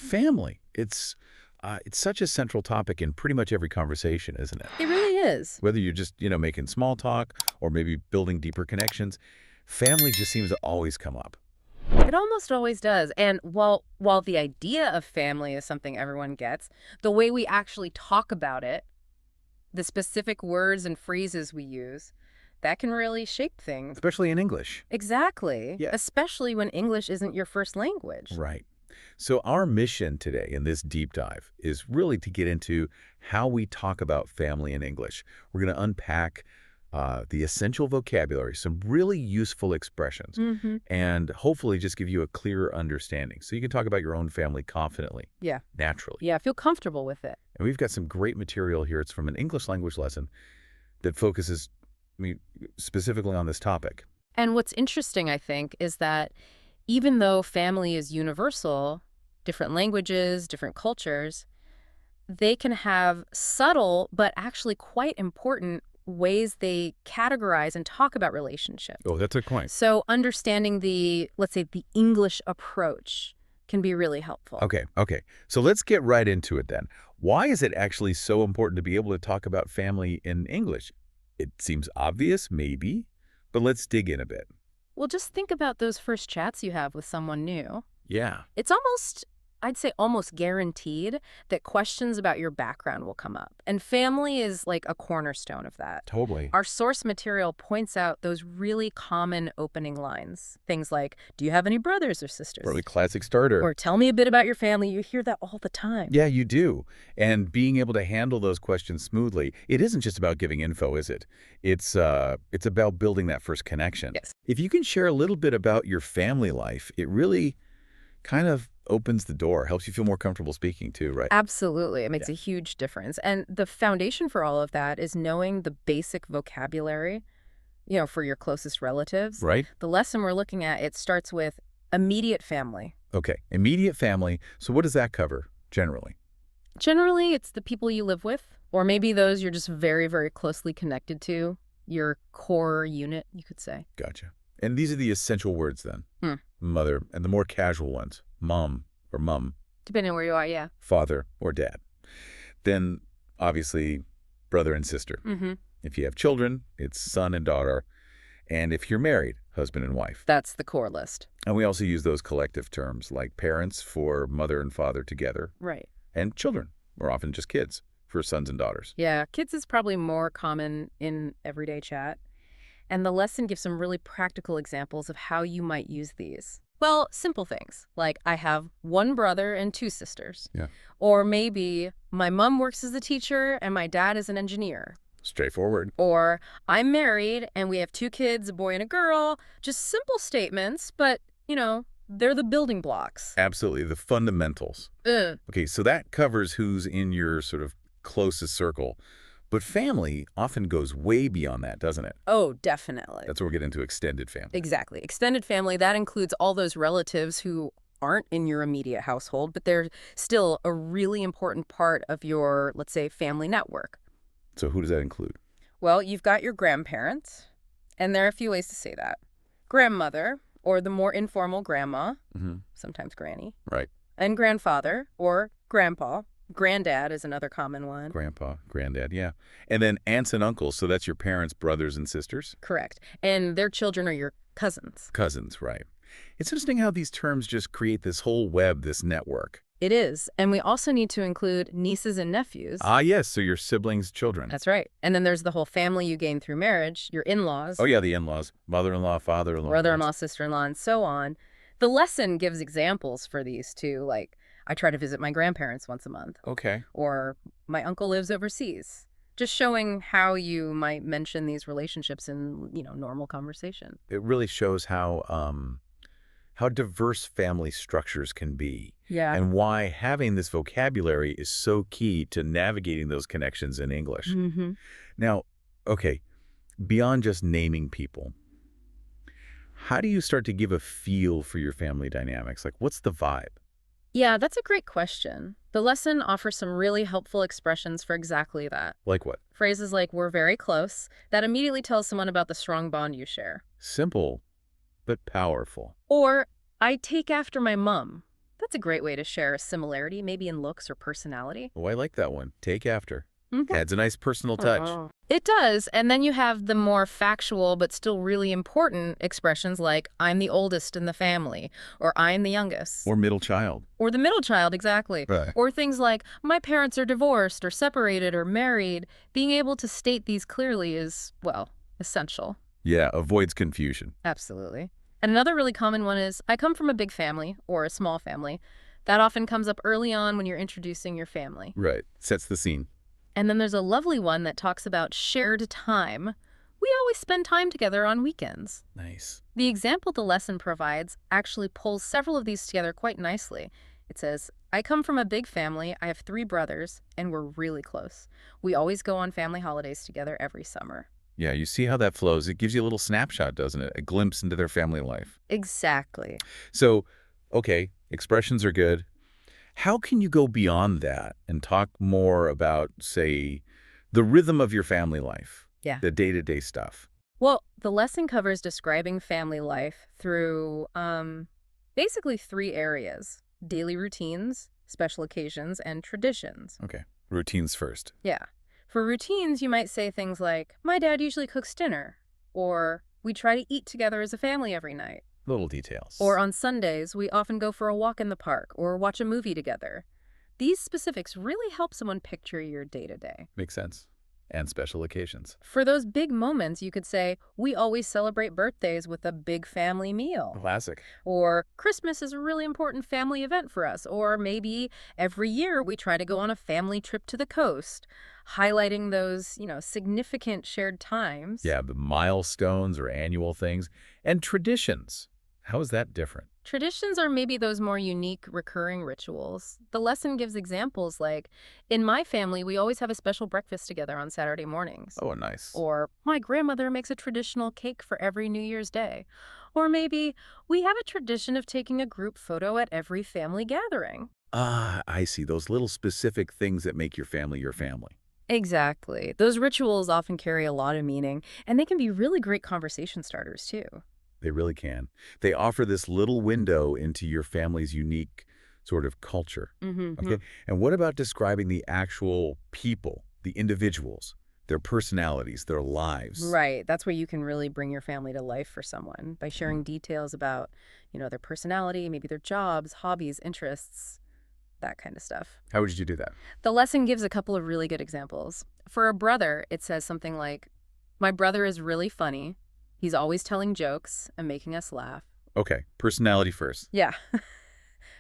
Family. It's such a central topic in pretty much every conversation, isn't it? It really is. Whether you're just, making small talk or maybe building deeper connections, family just seems to always come up. It almost always does. And while the idea of family is something everyone gets, the way we actually talk about it, the specific words and phrases we use, that can really shape things. Especially in English. Exactly. Yeah. Especially when English isn't your first language. Right. So our mission today in this deep dive is really to get into how we talk about family in English. We're going to unpack the essential vocabulary, some really useful expressions, Mm-hmm. and hopefully just give you a clearer understanding so you can talk about your own family confidently, Yeah. naturally. Yeah, feel comfortable with it. And we've got some great material here. It's from an English language lesson that focuses specifically on this topic. And what's interesting, I think, is that even though family is universal, different languages, different cultures, they can have subtle but actually quite important ways they categorize and talk about relationships. Oh, that's a point. So understanding let's say, the English approach can be really helpful. Okay. So let's get right into it then. Why is it actually so important to be able to talk about family in English? It seems obvious, maybe, but let's dig in a bit. Well, just think about those first chats you have with someone new. Yeah. It's almost, I'd say almost guaranteed that questions about your background will come up. And family is like a cornerstone of that. Totally. Our source material points out those really common opening lines. Things like, do you have any brothers or sisters? Really classic starter. Or tell me a bit about your family. You hear that all the time. Yeah, you do. And being able to handle those questions smoothly, it isn't just about giving info, is it? It's about building that first connection. Yes. If you can share a little bit about your family life, it really kind of opens the door, helps you feel more comfortable speaking too, right? Absolutely. It makes a huge difference. And the foundation for all of that is knowing the basic vocabulary, for your closest relatives. Right? The lesson we're looking at, it starts with immediate family. Okay, immediate family. So what does that cover, generally? Generally, it's the people you live with, or maybe those you're just very, very closely connected to, your core unit, you could say. Gotcha. And these are the essential words then. Hmm. Mother, and the more casual ones, mom or mum, Depending on where you are, yeah. father or dad. Then, obviously, brother and sister. Mm-hmm. If you have children, it's son and daughter. And if you're married, husband and wife. That's the core list. And we also use those collective terms like parents for mother and father together, Right. and children, or often just kids, for sons and daughters. Yeah, kids is probably more common in everyday chat. And the lesson gives some really practical examples of how you might use these. Well, simple things, like I have one brother and two sisters. Yeah. Or maybe my mom works as a teacher and my dad is an engineer. Straightforward. Or I'm married and we have two kids, a boy and a girl. Just simple statements, but, they're the building blocks. Absolutely, the fundamentals. Okay, so that covers who's in your sort of closest circle. But family often goes way beyond that, doesn't it? Oh, definitely. That's where we get into extended family. Exactly. Extended family, that includes all those relatives who aren't in your immediate household, but they're still a really important part of your, let's say, family network. So who does that include? Well, you've got your grandparents, and there are a few ways to say that. Grandmother, or the more informal grandma, sometimes granny. Right. And grandfather, or grandpa. Granddad is another common one. Grandpa, granddad, yeah. And then aunts and uncles, so that's your parents' brothers and sisters? Correct. And their children are your cousins. Cousins, right. It's interesting how these terms just create this whole web, this network. It is. And we also need to include nieces and nephews. Ah, yes, so your siblings' children. That's right. And then there's the whole family you gain through marriage, your in-laws. Oh, yeah, the in-laws. Mother-in-law, father-in-law. Brother-in-law, sister-in-law, and so on. The lesson gives examples for these too, like I try to visit my grandparents once a month. Okay. Or my uncle lives overseas. Just showing how you might mention these relationships in, normal conversation. It really shows how diverse family structures can be. Yeah. And why having this vocabulary is so key to navigating those connections in English. Mm-hmm. Now, okay, beyond just naming people, how do you start to give a feel for your family dynamics? Like, what's the vibe? Yeah, that's a great question. The lesson offers some really helpful expressions for exactly that. Like what? Phrases like, we're very close, that immediately tells someone about the strong bond you share. Simple, but powerful. Or, I take after my mom. That's a great way to share a similarity, maybe in looks or personality. Oh, I like that one. Take after. Mhm. Adds a nice personal touch. It does, and then you have the more factual but still really important expressions like, I'm the oldest in the family, or I'm the youngest. Or middle child. Or the middle child, exactly. Right. Or things like, my parents are divorced, or separated, or married. Being able to state these clearly is, well, essential. Yeah, avoids confusion. Absolutely. And another really common one is, I come from a big family, or a small family. That often comes up early on when you're introducing your family. Right. Sets the scene. And then there's a lovely one that talks about shared time. We always spend time together on weekends. Nice. The example the lesson provides actually pulls several of these together quite nicely. It says, I come from a big family, I have 3 brothers, and we're really close. We always go on family holidays together every summer. Yeah, you see how that flows. It gives you a little snapshot, doesn't it? A glimpse into their family life. Exactly. So, okay, expressions are good. How can you go beyond that and talk more about, say, the rhythm of your family life? Yeah. The day-to-day stuff. Well, the lesson covers describing family life through basically 3 areas: daily routines, special occasions, and traditions. Okay. Routines first. Yeah. For routines, you might say things like, my dad usually cooks dinner, or we try to eat together as a family every night. Little details. Or on Sundays, we often go for a walk in the park or watch a movie together. These specifics really help someone picture your day-to-day. Makes sense. And special occasions. For those big moments, you could say, we always celebrate birthdays with a big family meal. Classic. Or Christmas is a really important family event for us. Or maybe every year we try to go on a family trip to the coast, highlighting those, significant shared times. Yeah, the milestones or annual things. And traditions. How is that different? Traditions are maybe those more unique, recurring rituals. The lesson gives examples like, in my family, we always have a special breakfast together on Saturday mornings. Oh, nice. Or, my grandmother makes a traditional cake for every New Year's Day. Or maybe, we have a tradition of taking a group photo at every family gathering. Ah, I see. Those little specific things that make your family your family. Exactly. Those rituals often carry a lot of meaning, and they can be really great conversation starters, too. They really can. They offer this little window into your family's unique sort of culture. Okay. And what about describing the actual people, the individuals, their personalities, their lives? Right. That's where you can really bring your family to life for someone by sharing details about, their personality, maybe their jobs, hobbies, interests, that kind of stuff. How would you do that? The lesson gives a couple of really good examples. For a brother, it says something like, my brother is really funny. He's always telling jokes and making us laugh. Okay. Personality first. Yeah.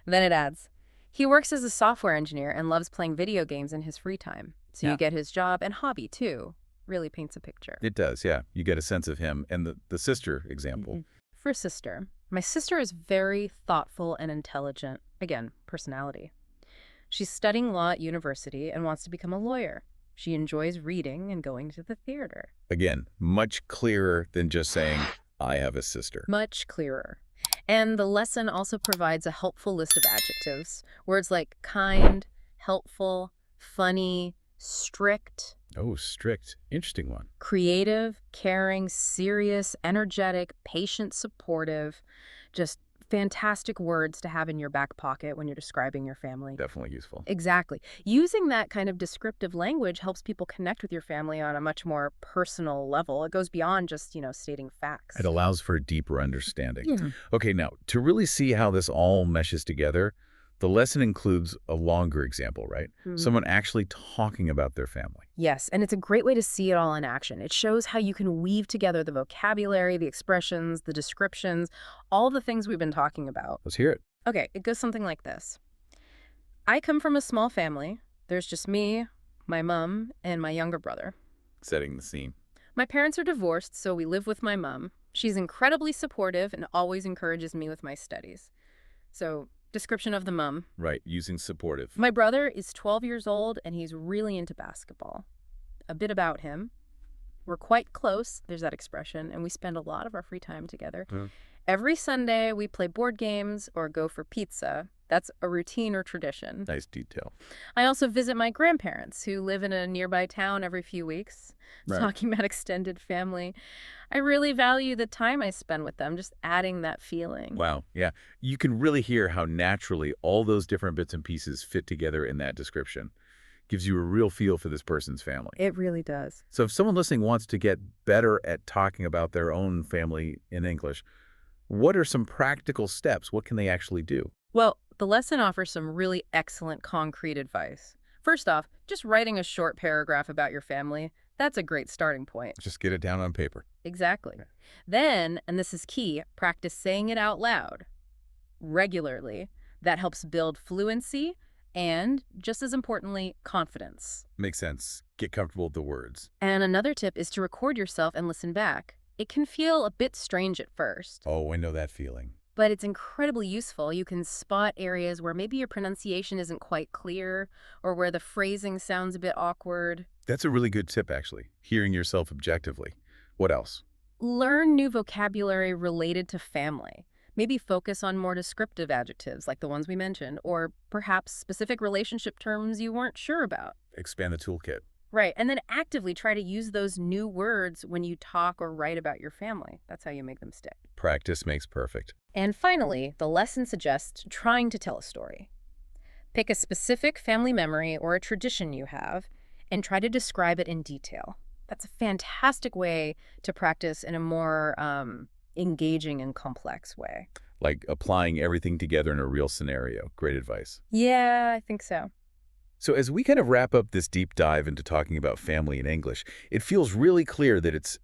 Then it adds, he works as a software engineer and loves playing video games in his free time. So Yeah. you get his job and hobby, too. Really paints a picture. It does, yeah. You get a sense of him. And the sister example. For sister, my sister is very thoughtful and intelligent. Again, personality. She's studying law at university and wants to become a lawyer. She enjoys reading and going to the theater. Again, much clearer than just saying, I have a sister. Much clearer. And the lesson also provides a helpful list of adjectives. Words like kind, helpful, funny, strict, Oh, strict. Interesting one. creative, caring, serious, energetic, patient, supportive. Just fantastic words to have in your back pocket when you're describing your family. Definitely useful. Exactly. Using that kind of descriptive language helps people connect with your family on a much more personal level. It goes beyond just, stating facts. It allows for a deeper understanding. Yeah. Okay, now, to really see how this all meshes together, the lesson includes a longer example, right? Someone actually talking about their family. Yes, and it's a great way to see it all in action. It shows how you can weave together the vocabulary, the expressions, the descriptions, all the things we've been talking about. Let's hear it. Okay, it goes something like this. I come from a small family. There's just me, my mom, and my younger brother. Setting the scene. My parents are divorced, so we live with my mom. She's incredibly supportive and always encourages me with my studies. So, description of the mom. Right, using supportive. My brother is 12 years old, and he's really into basketball. A bit about him. We're quite close, there's that expression, and we spend a lot of our free time together. Every Sunday, we play board games or go for pizza. That's a routine or tradition. Nice detail. I also visit my grandparents who live in a nearby town every few weeks, Right. talking about extended family. I really value the time I spend with them, just adding that feeling. Wow. Yeah. You can really hear how naturally all those different bits and pieces fit together in that description. Gives you a real feel for this person's family. It really does. So if someone listening wants to get better at talking about their own family in English, what are some practical steps? What can they actually do? Well, the lesson offers some really excellent concrete advice. First off, just writing a short paragraph about your family, that's a great starting point. Just get it down on paper. Exactly. Okay. Then, and this is key, practice saying it out loud regularly. That helps build fluency and, just as importantly, confidence. Makes sense. Get comfortable with the words. And another tip is to record yourself and listen back. It can feel a bit strange at first, Oh, I know that feeling. but it's incredibly useful. You can spot areas where maybe your pronunciation isn't quite clear or where the phrasing sounds a bit awkward. That's a really good tip, actually. Hearing yourself objectively. What else? Learn new vocabulary related to family. Maybe focus on more descriptive adjectives like the ones we mentioned, or perhaps specific relationship terms you weren't sure about. Expand the toolkit. Right, and then actively try to use those new words when you talk or write about your family. That's how you make them stick. Practice makes perfect. And finally, the lesson suggests trying to tell a story. Pick a specific family memory or a tradition you have and try to describe it in detail. That's a fantastic way to practice in a more engaging and complex way. Like applying everything together in a real scenario. Great advice. Yeah, I think so. So as we kind of wrap up this deep dive into talking about family in English, it feels really clear that it's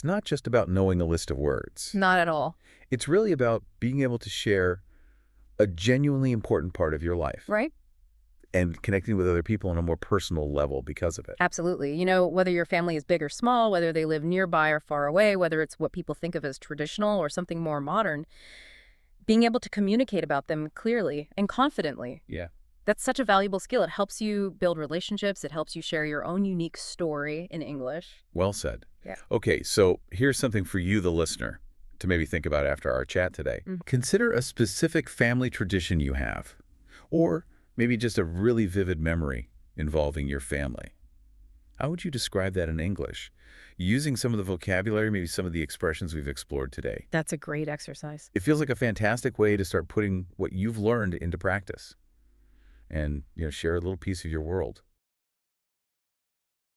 not just about knowing a list of words. Not at all. It's really about being able to share a genuinely important part of your life Right? and connecting with other people on a more personal level because of it. Absolutely. You know, whether your family is big or small, whether they live nearby or far away, whether it's what people think of as traditional or something more modern, being able to communicate about them clearly and confidently. Yeah. That's such a valuable skill. It helps you build relationships. It helps you share your own unique story in English. Well said. Yeah. Okay, so here's something for you, the listener, to maybe think about after our chat today. Mhm. Consider a specific family tradition you have, or maybe just a really vivid memory involving your family. How would you describe that in English? Using some of the vocabulary, maybe some of the expressions we've explored today. That's a great exercise. It feels like a fantastic way to start putting what you've learned into practice and, share a little piece of your world.